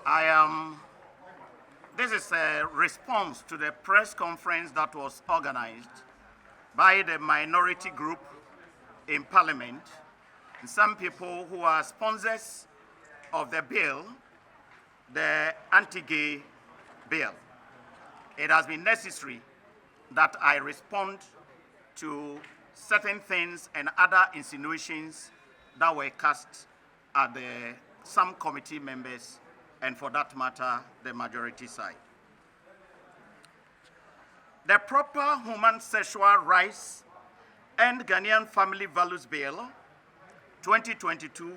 I am. This is a response to the press conference that was organized by the minority group in Parliament and some people who are sponsors of the bill, the anti-gay bill. It has been necessary that I respond to certain things and other insinuations that were cast at some committee members and, for that matter, the majority side. The Proper Human Sexual Rights and Ghanaian Family Values Bill 2022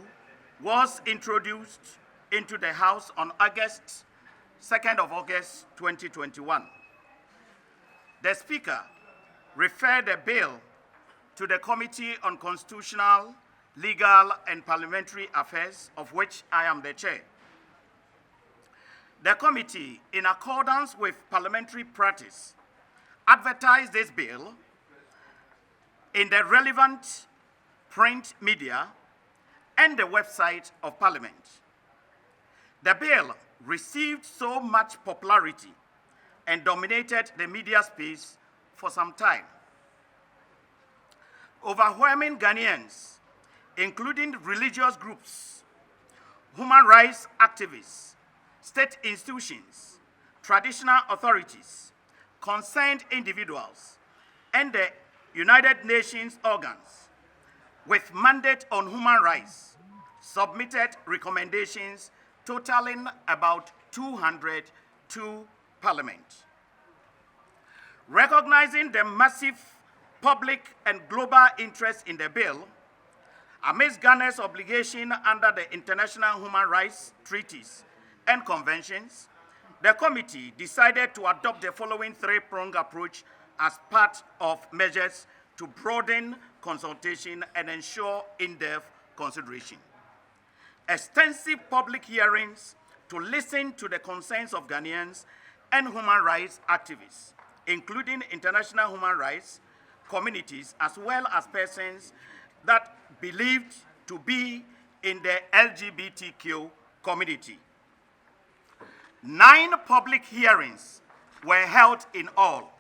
was introduced into the House on 2nd of August 2021. The Speaker referred the bill to the Committee on Constitutional, Legal and Parliamentary Affairs, of which I am the chair. The committee, in accordance with parliamentary practice, advertised this bill in the relevant print media and the website of Parliament. The bill received so much popularity and dominated the media space for some time. Overwhelming Ghanaians, including religious groups, human rights activists, state institutions, traditional authorities, concerned individuals, and the United Nations organs with mandate on human rights submitted recommendations totaling about 200 to Parliament. Recognizing the massive public and global interest in the bill, amidst Ghana's obligation under the international human rights treaties and conventions, the committee decided to adopt the following three-pronged approach as part of measures to broaden consultation and ensure in-depth consideration. Extensive public hearings to listen to the concerns of Ghanaians and human rights activists, including international human rights communities, as well as persons that believed to be in the LGBTQ community. 9 public hearings were held in all.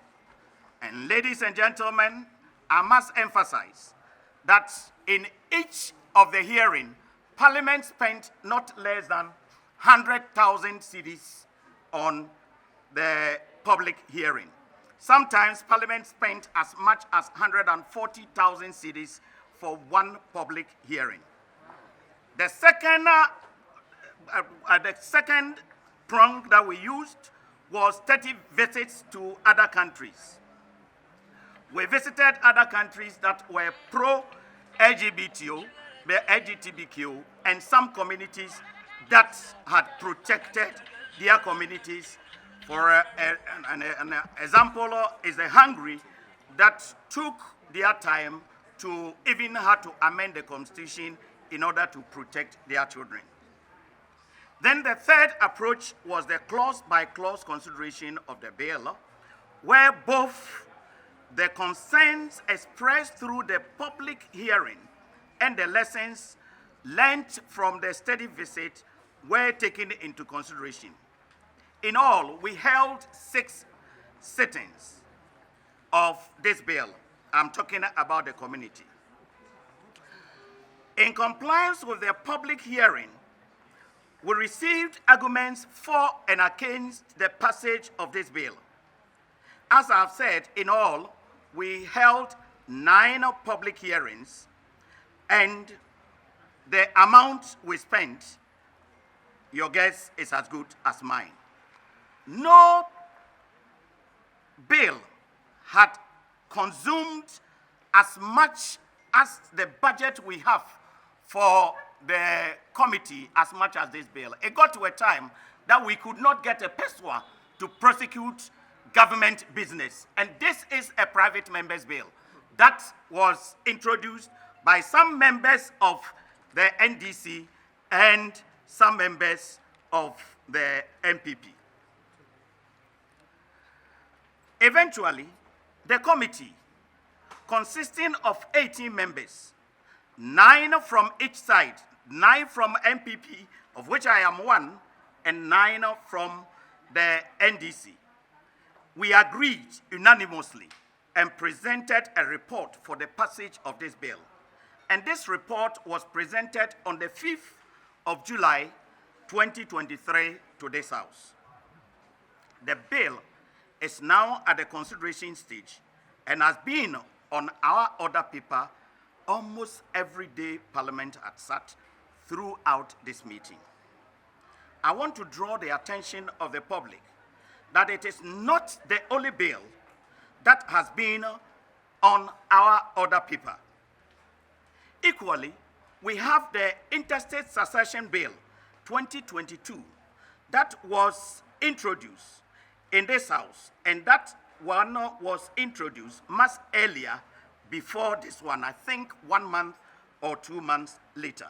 And ladies and gentlemen, I must emphasize that in each of the hearings, Parliament spent not less than 100,000 cedis on the public hearing. Sometimes Parliament spent as much as 140,000 cedis for one public hearing. The second prong that we used was 30 visits to other countries. We visited other countries that were pro-LGBTQ, and some communities that had protected their communities. For an example is the Hungary that took their time to even have to amend the constitution in order to protect their children. Then the third approach was the clause-by-clause consideration of the bill, where both the concerns expressed through the public hearing and the lessons learned from the study visit were taken into consideration. In all, we held 6 sittings of this bill. I'm talking about the community. In compliance with the public hearing, we received arguments for and against the passage of this bill. As I've said, in all, we held 9 public hearings, and the amount we spent, your guess is as good as mine. No bill had consumed as much as the budget we have for the committee as much as this bill. It got to a time that we could not get a PESWA to prosecute government business. And this is a private member's bill that was introduced by some members of the NDC and some members of the MPP. Eventually, the committee, consisting of 18 members, 9 from each side, 9 from MPP, of which I am one, and 9 from the NDC. We agreed unanimously and presented a report for the passage of this bill. And this report was presented on the 5th of July, 2023 to this House. The bill is now at the consideration stage and has been on our order paper almost every day Parliament had sat throughout this meeting. I want to draw the attention of the public that it is not the only bill that has been on our order paper. Equally, we have the Interstate Succession Bill 2022 that was introduced in this House, and that one was introduced much earlier before this one, I think 1 month or 2 months later.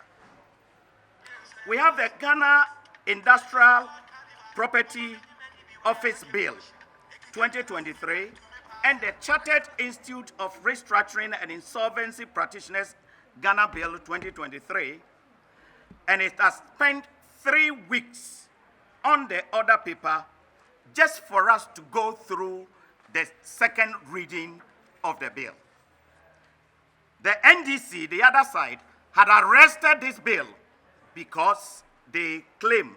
We have the Ghana Industrial Property Office Bill 2023 and the Chartered Institute of Restructuring and Insolvency Practitioners Ghana Bill 2023, and it has spent 3 weeks on the order paper just for us to go through the second reading of the bill. The NDC, the other side, had arrested this bill because they claim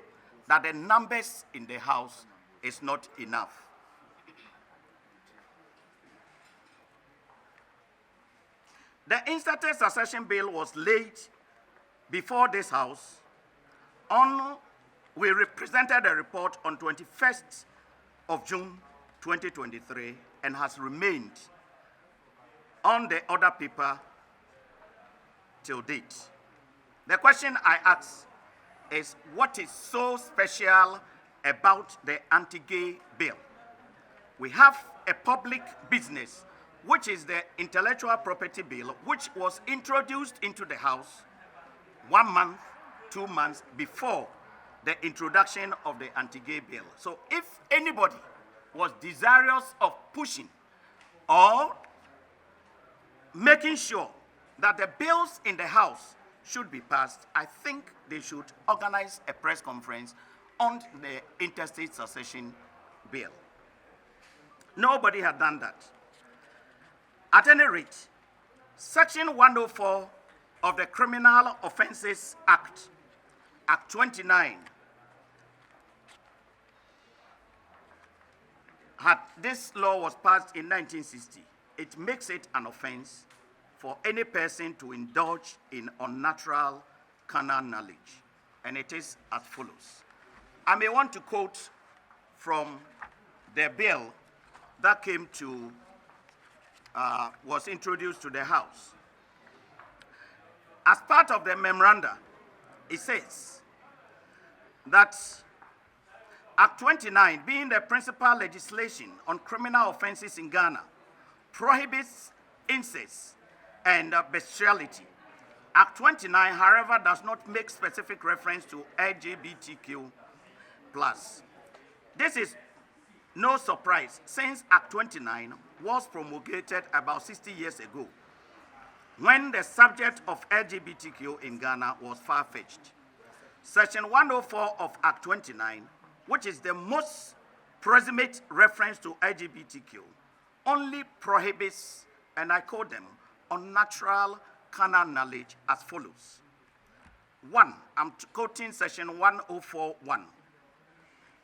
that the numbers in the House is not enough. The Interstate Succession Bill was laid before this House. We presented a report on 21st of June 2023 and has remained on the order paper till date. The question I ask is, what is so special about the anti-gay bill? We have a public business, which is the Intellectual Property Bill, which was introduced into the House 1 month, 2 months before the introduction of the anti-gay bill. So if anybody was desirous of pushing or making sure that the bills in the House should be passed, I think they should organize a press conference on the Interstate Succession Bill. Nobody had done that. At any rate, Section 104 of the Criminal Offences Act, Act 29, this law was passed in 1960. It makes it an offense for any person to indulge in unnatural carnal knowledge, and it is as follows. I may want to quote from the bill that was introduced to the House. As part of the memoranda, it says that Act 29, being the principal legislation on criminal offenses in Ghana, prohibits incest and bestiality. Act 29, however, does not make specific reference to LGBTQ+. This is no surprise, since Act 29 was promulgated about 60 years ago, when the subject of LGBTQ in Ghana was far-fetched. Section 104 of Act 29, which is the most proximate reference to LGBTQ, only prohibits, and I quote them, unnatural carnal knowledge as follows. 1, I'm quoting Section 104.1.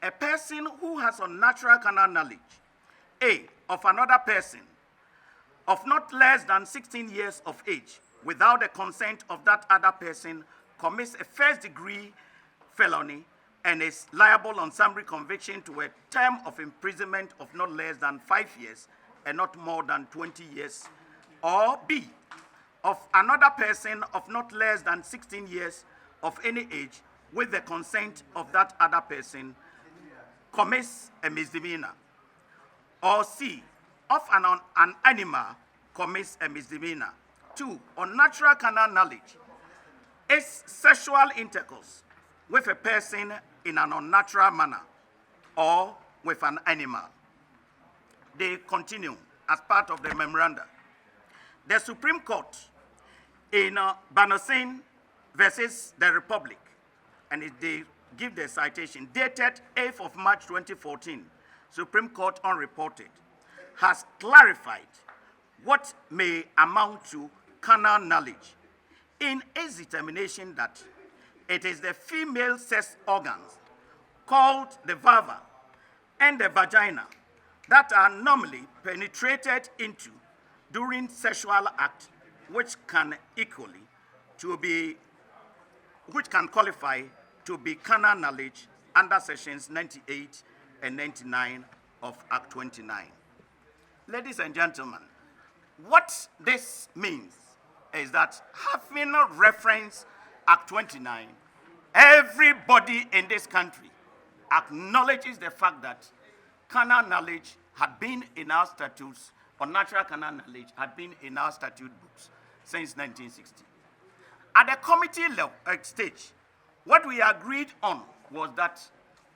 A person who has unnatural carnal knowledge, A, of another person, of not less than 16 years of age, without the consent of that other person, commits a first-degree felony and is liable on summary conviction to a term of imprisonment of not less than 5 years and not more than 20 years. Or B, of another person of not less than 16 years of any age, with the consent of that other person, commits a misdemeanor. Or C, of an animal commits a misdemeanor. 2, unnatural carnal knowledge is sexual intercourse with a person in an unnatural manner or with an animal. They continue as part of the memoranda. The Supreme Court in Banosin versus the Republic, and they give the citation, dated 8th of March 2014, Supreme Court unreported, has clarified what may amount to carnal knowledge in its determination that it is the female sex organs called the vulva and the vagina that are normally penetrated into during sexual act, which can qualify to be carnal knowledge under sections 98 and 99 of Act 29. Ladies and gentlemen, what this means is that having referenced Act 29, everybody in this country acknowledges the fact that carnal knowledge had been in our statutes, or natural carnal knowledge had been in our statute books since 1960. At the committee level stage, what we agreed on was that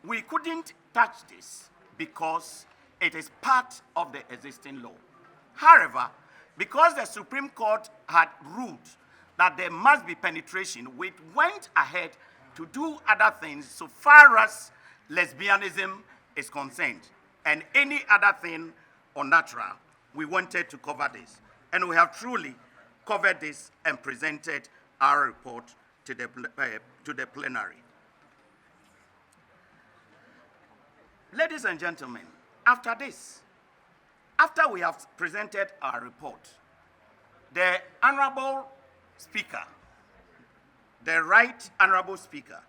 we couldn't touch this because it is part of the existing law. However, because the Supreme Court had ruled that there must be penetration, we went ahead to do other things so far as lesbianism is concerned, and any other thing unnatural. We wanted to cover this, and we have truly covered this and presented our report to the plenary. Ladies and gentlemen, after this, after we have presented our report, the Honorable Speaker, the Right Honorable Speaker,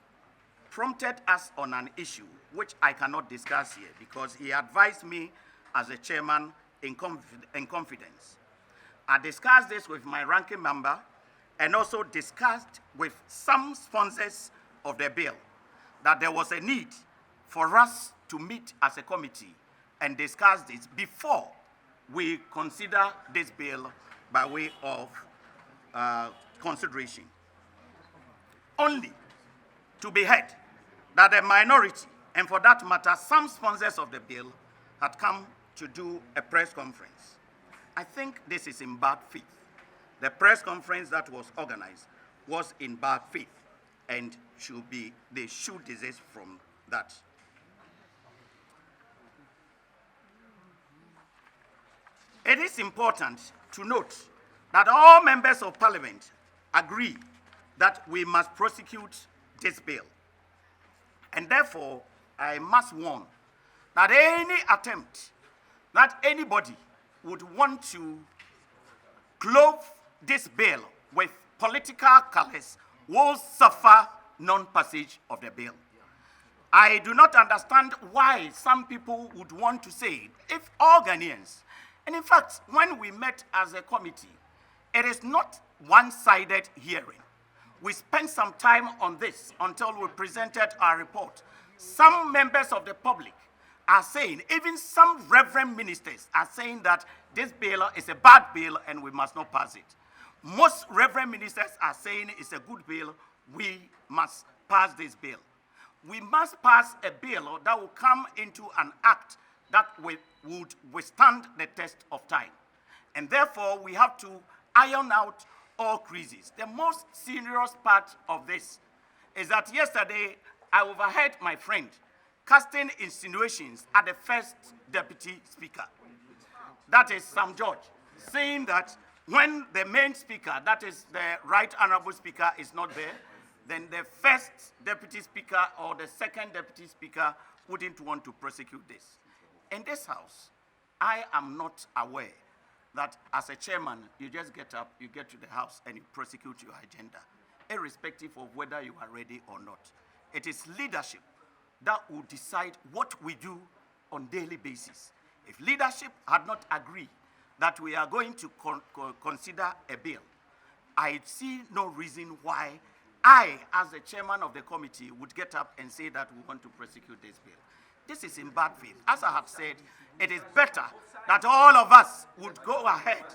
prompted us on an issue which I cannot discuss here because he advised me as a chairman in confidence. I discussed this with my ranking member and also discussed with some sponsors of the bill that there was a need for us to meet as a committee and discuss this before we consider this bill by way of consideration. Only to be heard that the minority, and for that matter, some sponsors of the bill, had come to do a press conference. I think this is in bad faith. The press conference that was organized was in bad faith and they should desist from that. It is important to note that all members of parliament agree that we must prosecute this bill. And therefore, I must warn that any attempt that anybody would want to clothe this bill with political colors will suffer non-passage of the bill. I do not understand why some people would want to say, if all Ghanaians, and in fact, when we met as a committee, it is not one-sided hearing. We spent some time on this until we presented our report. Some members of the public are saying, even some reverend ministers are saying that this bill is a bad bill and we must not pass it. Most reverend ministers are saying it's a good bill, we must pass this bill. We must pass a bill that will come into an act that would withstand the test of time. And therefore, we have to iron out all creases. The most serious part of this is that yesterday, I overheard my friend casting insinuations at the first deputy speaker, that is Sam George, saying that when the main speaker, that is the right honorable speaker, is not there, then the first deputy speaker or the second deputy speaker wouldn't want to prosecute this. In this house, I am not aware that as a chairman, you just get up, you get to the house, and you prosecute your agenda, irrespective of whether you are ready or not. It is leadership that will decide what we do on a daily basis. If leadership had not agreed that we are going to consider a bill, I see no reason why I, as the chairman of the committee, would get up and say that we want to prosecute this bill. This is in bad faith. As I have said, it is better that all of us would go ahead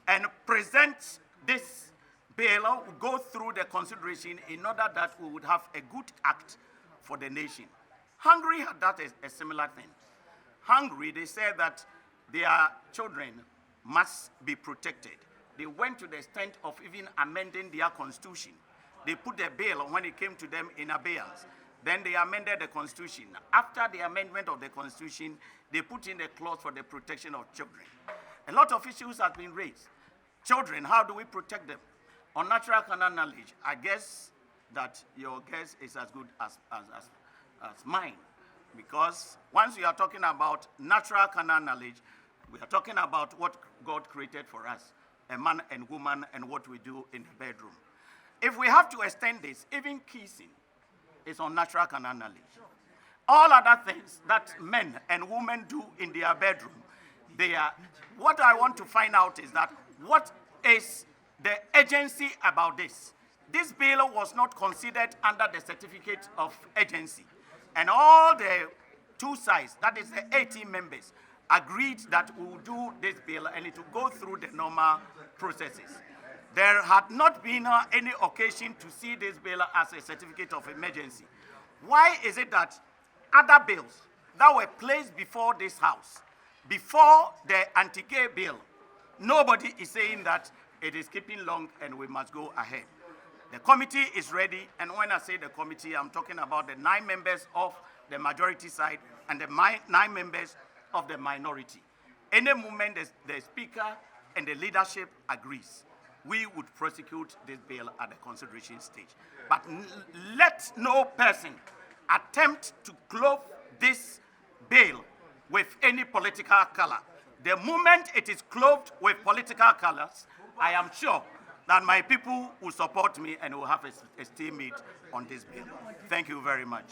and present this bill, go through the consideration in order that we would have a good act for the nation. Hungary had that a similar thing. Hungary, they said that their children must be protected. They went to the extent of even amending their constitution. They put the bill when it came to them in abeyance. Then they amended the Constitution. After the amendment of the Constitution, they put in a clause for the protection of children. A lot of issues have been raised. Children, how do we protect them? On natural canon knowledge, I guess that your guess is as good as mine. Because once we are talking about natural canon knowledge, we are talking about what God created for us, a man and woman, and what we do in the bedroom. If we have to extend this, even kissing is on natural canon knowledge. All other things that men and women do in their bedroom, they are. What I want to find out is that what is the agency about this? This bill was not considered under the certificate of agency. And all the two sides, that is the 18 members, agreed that we will do this bill and it will go through the normal processes. There had not been any occasion to see this bill as a certificate of emergency. Why is it that other bills that were placed before this House, before the anti-gay bill, nobody is saying that it is keeping long and we must go ahead? The committee is ready, and when I say the committee, I'm talking about the 9 members of the majority side and the 9 members of the minority. Any moment the speaker and the leadership agrees, we would prosecute this bill at the consideration stage. But let no person attempt to clothe this bill with any political color. The moment it is clothed with political colors, I am sure that my people will support me and will have a stalemate on this bill. Thank you very much.